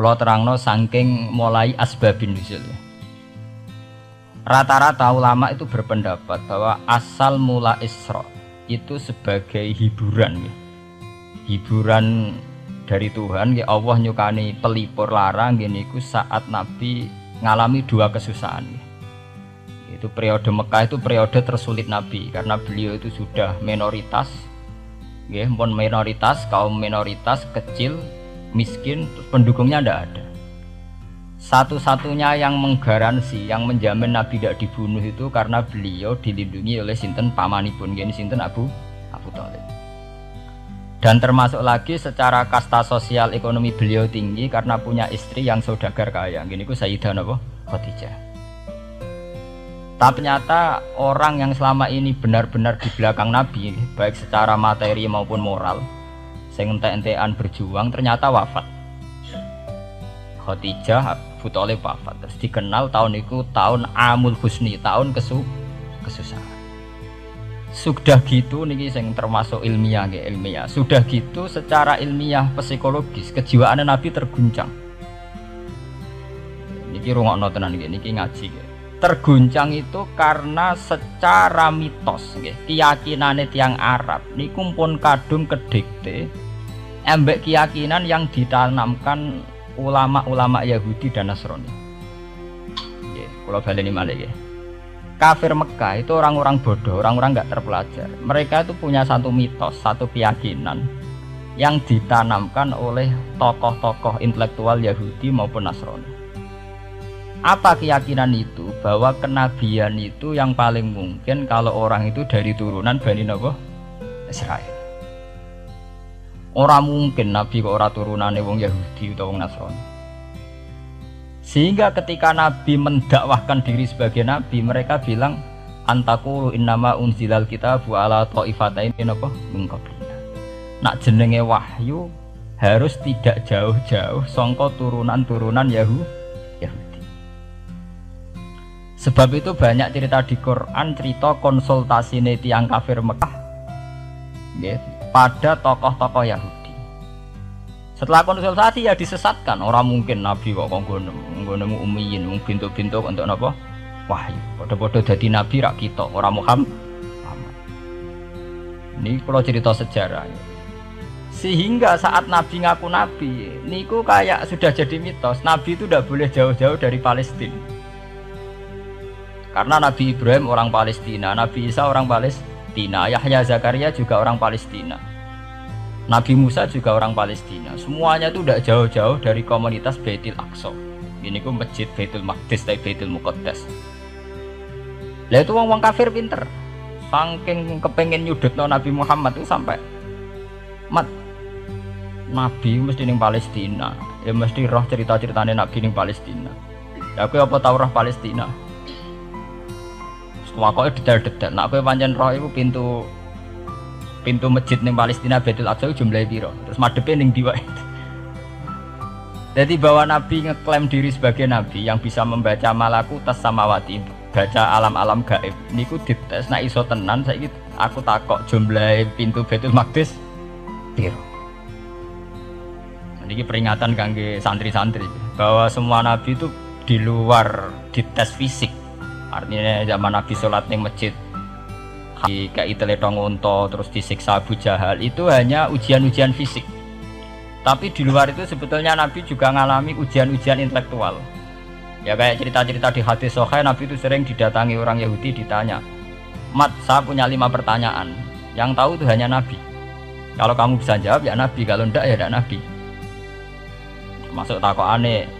Kula terangno saking mulai asbabun nuzul. Rata-rata ulama itu berpendapat bahwa asal mula Isra itu sebagai hiburan ya. Hiburan dari Tuhan ya, Allah nyukani pelipur larang niku saat Nabi ngalami dua kesusahan ya. Itu periode Mekah itu periode tersulit Nabi karena beliau itu sudah minoritas ya, kaum minoritas kecil, miskin, pendukungnya tidak ada. Satu-satunya yang menggaransi, yang menjamin Nabi tidak dibunuh itu karena beliau dilindungi oleh sinten pamanipun, gini sinten Abu Thalib. Dan termasuk lagi secara kasta sosial ekonomi beliau tinggi karena punya istri yang saudagar kaya, gini ku Sayyidah Khadijah. Tapi ternyata orang yang selama ini benar-benar di belakang Nabi, baik secara materi maupun moral, sing entek-entekan berjuang, ternyata wafat. Khadijah Abu Thalib wafat, terus dikenal tahun itu tahun Amul Husni, tahun kesusahan. Sudah gitu niki sing termasuk ilmiah nggih, ilmiah. Sudah gitu secara ilmiah psikologis kejiwaan Nabi terguncang. Niki rungokno tenan niki ngaji nggih. Terguncang itu karena secara mitos nggih, keyakinane tiyang Arab niku pun kadung kedikte embek keyakinan yang ditanamkan ulama-ulama Yahudi dan Nasrani. Nggih, kula baleni malih nggih. Kafir Mekah itu orang-orang bodoh, orang-orang enggak terpelajar. Mereka itu punya satu mitos, satu keyakinan yang ditanamkan oleh tokoh-tokoh intelektual Yahudi maupun Nasrani. Apa keyakinan itu? Bahwa kenabian itu yang paling mungkin kalau orang itu dari turunan Bani Israel. Orang mungkin Nabi kok ora turunane wong Yahudi utawa wong Nasrani. Sehingga ketika Nabi mendakwahkan diri sebagai Nabi, mereka bilang antaqulu innama unzilal kitabu ala ta'ifatain min qablina. Nak jenenge wahyu harus tidak jauh-jauh sangka turunan-turunan Yahudi. Sebab itu banyak cerita di Quran, cerita konsultasi tiang kafir Mekah ya, pada tokoh-tokoh Yahudi. Setelah konsultasi ya disesatkan. Orang mungkin Nabi kok nemu ummiyin, bintu-bintu untuk napa? Wahyu. Padha-padha dadi nabi rak kita, orang Muhammad. Ini kalau cerita sejarah. Sehingga saat Nabi ngaku Nabi, niku kayak sudah jadi mitos. Nabi itu tidak boleh jauh-jauh dari Palestina. Karena Nabi Ibrahim orang Palestina, Nabi Isa orang Palestina, Yahya Zakaria juga orang Palestina, Nabi Musa juga orang Palestina. Semuanya itu tidak jauh-jauh dari komunitas Baitul Aqsa. Ini ku masjid Baitul Maqdis atau Baitul Muqaddas. Lah itu wong kafir pinter, saking kepengen nyudutno Nabi Muhammad itu sampai Nabi mesti ning Palestina, ya mesti roh cerita-ceritane Nabi ning Palestina. Ya aku apa tau roh Palestina? Wakoke detail-detail. Nak kowe pancen roh iku pintu masjid ning Palestina Baitul Aqsa jumlahe piro? Terus madhepe ning ndi wae. Jadi bahwa Nabi ngeklaim diri sebagai Nabi yang bisa membaca malakutas samawati, baca alam-alam gaib. Niku dites nek iso tenan saiki aku takok jumlahe pintu Baitul Maqdis piro. Niki peringatan kangge santri-santri bahwa semua nabi itu di luar dites fisik. Artinya zaman Nabi sholat ning masjid kayak teletong unta terus disiksa Abu Jahal itu hanya ujian-ujian fisik. Tapi di luar itu sebetulnya Nabi juga mengalami ujian-ujian intelektual. Ya kayak cerita-cerita di hadis Sahih, Nabi itu sering didatangi orang Yahudi ditanya, "Mat, saya punya 5 pertanyaan. Yang tahu itu hanya Nabi. Kalau kamu bisa jawab ya Nabi, kalau enggak ya tidak Nabi." Masuk takokane,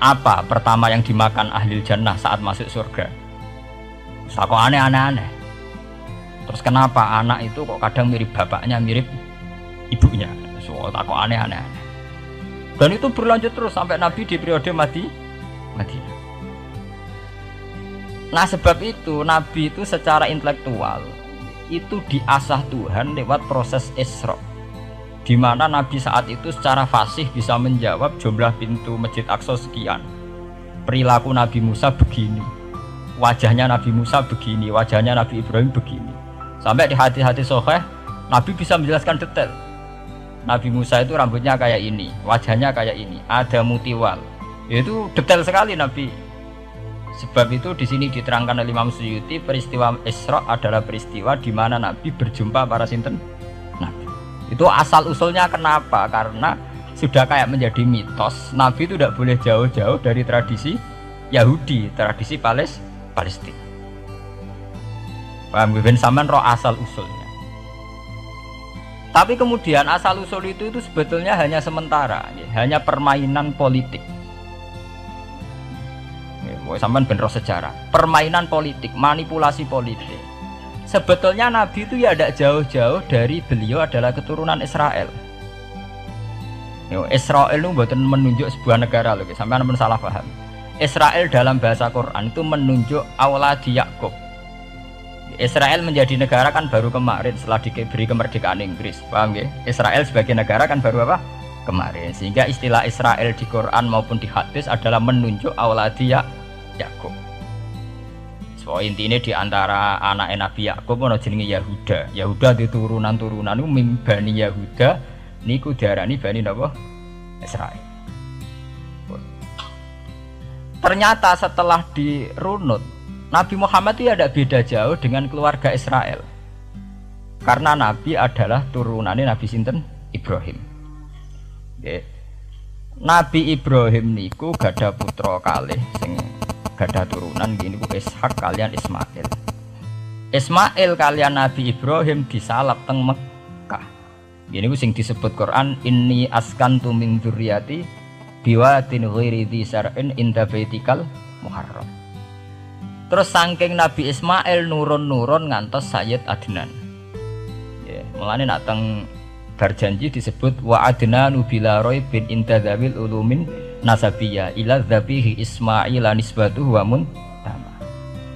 apa pertama yang dimakan ahli jannah saat masuk surga? Takok aneh-aneh. Terus kenapa anak itu kok kadang mirip bapaknya, mirip ibunya? So takok aneh-aneh. Dan itu berlanjut terus sampai Nabi di periode Madinah. Nah sebab itu Nabi itu secara intelektual itu diasah Tuhan lewat proses Isra, di mana Nabi saat itu secara fasih bisa menjawab jumlah pintu Masjid Aqsa sekian. Perilaku Nabi Musa begini, wajahnya Nabi Musa begini, wajahnya Nabi Ibrahim begini. Sampai di hadis-hadis Sahih Nabi bisa menjelaskan detail. Nabi Musa itu rambutnya kayak ini, wajahnya kayak ini, ada mutiwal. Itu detail sekali Nabi. Sebab itu di sini diterangkan oleh Imam Suyuti, peristiwa Isra adalah peristiwa di mana Nabi berjumpa para sinten Nabi. Itu asal usulnya kenapa? Karena sudah kayak menjadi mitos, Nabi itu tidak boleh jauh-jauh dari tradisi Yahudi, tradisi Palestina. Paham ben sampean roh asal usulnya. Tapi kemudian asal usul itu sebetulnya hanya sementara, ya, hanya permainan politik. Ya, sampean ben roh sejarah, permainan politik, manipulasi politik. Sebetulnya Nabi itu ya tidak jauh-jauh dari beliau adalah keturunan Israel. Israel itu bukan menunjuk sebuah negara loh, sampean pun salah paham. Israel dalam bahasa Quran itu menunjuk auladi Yakub. Israel menjadi negara kan baru kemarin setelah diberi kemerdekaan Inggris, paham ya? Israel sebagai negara kan baru apa? Kemarin. Sehingga istilah Israel di Quran maupun di hadis adalah menunjuk auladi Yakub. So intinya di antara anak Nabi Yakub ono jenenge Yahuda. Yahuda di turunan-turunan itu Bani Yahuda. Niku diarani Bani napa? Israel. Ternyata setelah dirunut, Nabi Muhammad itu tidak beda jauh dengan keluarga Israel. Karena Nabi adalah turunannya Nabi sinten? Ibrahim. Oke. Nabi Ibrahim niku gada putra kalih sing gada turunan gini ku Ishak kalian Ismail. Ismail kalian Nabi Ibrahim disalab teng Mekah. Gini ku sing disebut Quran inni askantu min dzurriyyati biwatin ghairi dzi sar'in inda baitikal muharram. Terus saking Nabi Ismail nurun-nurun ngantos Sayyid Adnan. Ya, mulane nak teng berjanji disebut wa adnanu bila raibin inda dzawil ulumin nasabiyya ila dzabihi Ismail nisbatuhu wa muntama.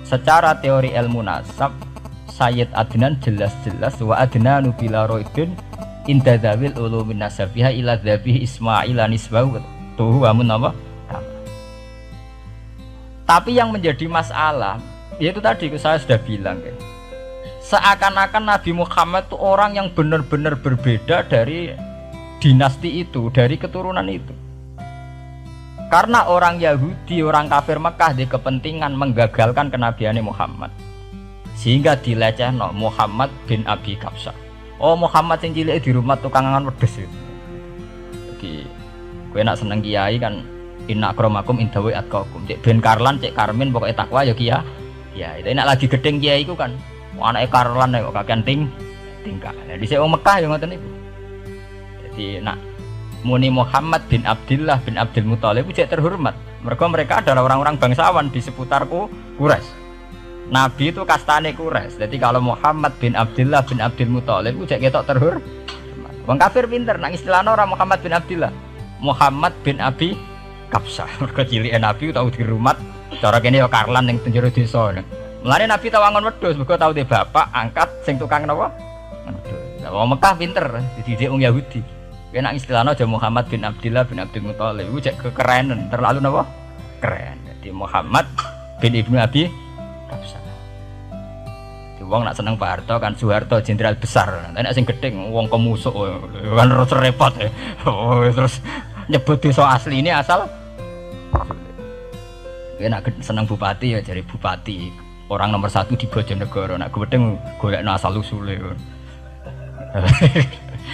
Secara teori ilmu nasab Sayyid Adnan jelas-jelas wa adnanu bila raibin inda dzawil ulumin nasabiyya ila dzabihi Ismail nisbatuhu wa muntama. Tapi yang menjadi masalah yaitu tadi saya sudah bilang ya. Seakan-akan Nabi Muhammad itu orang yang benar-benar berbeda dari dinasti itu, dari keturunan itu. Karena orang Yahudi, orang kafir Mekah di kepentingan menggagalkan kenabian Muhammad. Sehingga dilecehno Muhammad bin Abi Kabsah. Oh Muhammad sing cilik di rumah tukang angan wedhus itu. Jadi kowe nak seneng kiai kan inna akramakum indawi atqakum. Cek ben Karlan, cek Karmin pokoknya takwa ya kiai. Ya, itu enak lagi gedeng kiai iku kan. Anake Karlan kok kakean tingkah. Lah dhisik wong Mekah ya ngoten niku. Jadi nak muni Muhammad bin Abdullah bin Abdul Muthalib cek terhormat. Mereka adalah orang-orang bangsawan di seputar Quraisy. Nabi itu kastane Quraisy. Jadi kalau Muhammad bin Abdullah bin Abdul Muthalib cek ketok terhormat. Wong kafir pinter nang istilahna ora Muhammad bin Abdullah. Muhammad bin Abi Kabsah. Mergo cilike Nabi tau dirumat. Cara kene ya Karlan ning penjara desa. Mulane Nabi tau angon wedhus, mergo tau de bapak angkat sing tukang napa? Wedhus. Lah wong Mekah pinter, dididik wong Yahudi. Kena istilahnya aja Muhammad bin Abdullah bin Abdul Muthalib. Iku cek kekerenan, terlalu napa? Keren. Jadi Muhammad bin Ibnu Abi Kabsah. Di wong nak seneng Pak Harto kan Soeharto jenderal besar. Nek sing gedeng wong kemusuk kan repot ya. Terus nyebut desa asli ini asal nak seneng bupati ya jadi bupati orang nomor 1 di Bojonegoro nak gedeng golekno asal usule.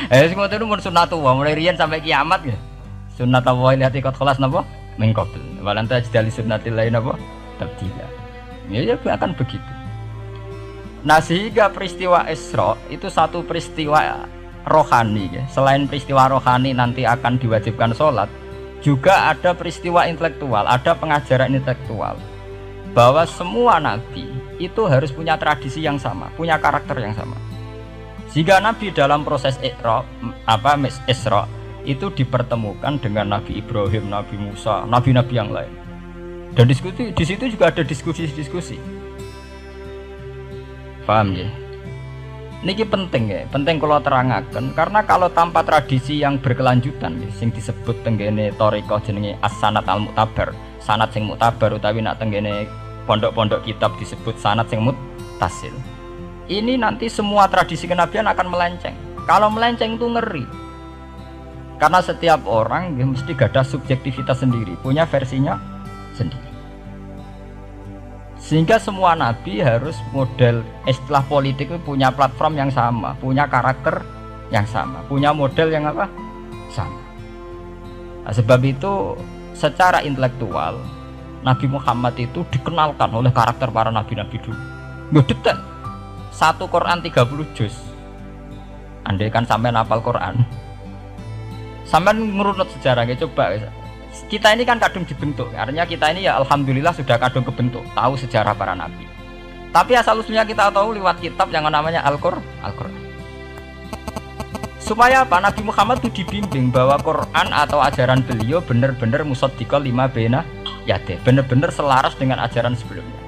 Sing ngoten mun sunnatullah mulai riyen sampai kiamat ya. Sunnatullah lihat ikut kelas napa? Mengkobel. Walan tajdali sunnatillah napa? Tabdila. Ya akan begitu. Nah sehingga peristiwa Isra itu satu peristiwa rohani ya. Selain peristiwa rohani nanti akan diwajibkan sholat, juga ada peristiwa intelektual, ada pengajaran intelektual bahwa semua nabi itu harus punya tradisi yang sama, punya karakter yang sama. Jika nabi dalam proses Isra itu dipertemukan dengan Nabi Ibrahim, Nabi Musa, nabi-nabi yang lain. Dan diskusi di situ juga ada diskusi-diskusi. Paham ya? Niki penting ya, penting kalau terangkan karena kalau tanpa tradisi yang berkelanjutan sing disebut tenggene thariqah jenenge as-sanad al-mu'tabar, sanad sing mu'tabar utawi nak tenggene pondok-pondok kitab disebut sanad sing muttasil. Ini nanti semua tradisi kenabian akan melenceng. Kalau melenceng itu ngeri. Karena setiap orang ya, mesti gada subjektivitas sendiri, punya versinya sendiri. Sehingga semua nabi harus model istilah politik itu punya platform yang sama, punya karakter yang sama, punya model yang apa? Sama. Nah, sebab itu secara intelektual Nabi Muhammad itu dikenalkan oleh karakter para nabi-nabi dulu. Nggak detail. Satu Quran 30 juz. Andai kan sampai hafal Quran, sampai ngurunut sejarah, coba. Kita ini kan kadung dibentuk, artinya kita ini ya alhamdulillah sudah kadung kebentuk, tahu sejarah para nabi. Tapi asal usulnya kita tahu lewat kitab yang namanya Al-Quran. Supaya apa? Nabi Muhammad itu dibimbing bahwa Quran atau ajaran beliau benar-benar musaddiqal lima baina yadayhi, benar-benar selaras dengan ajaran sebelumnya.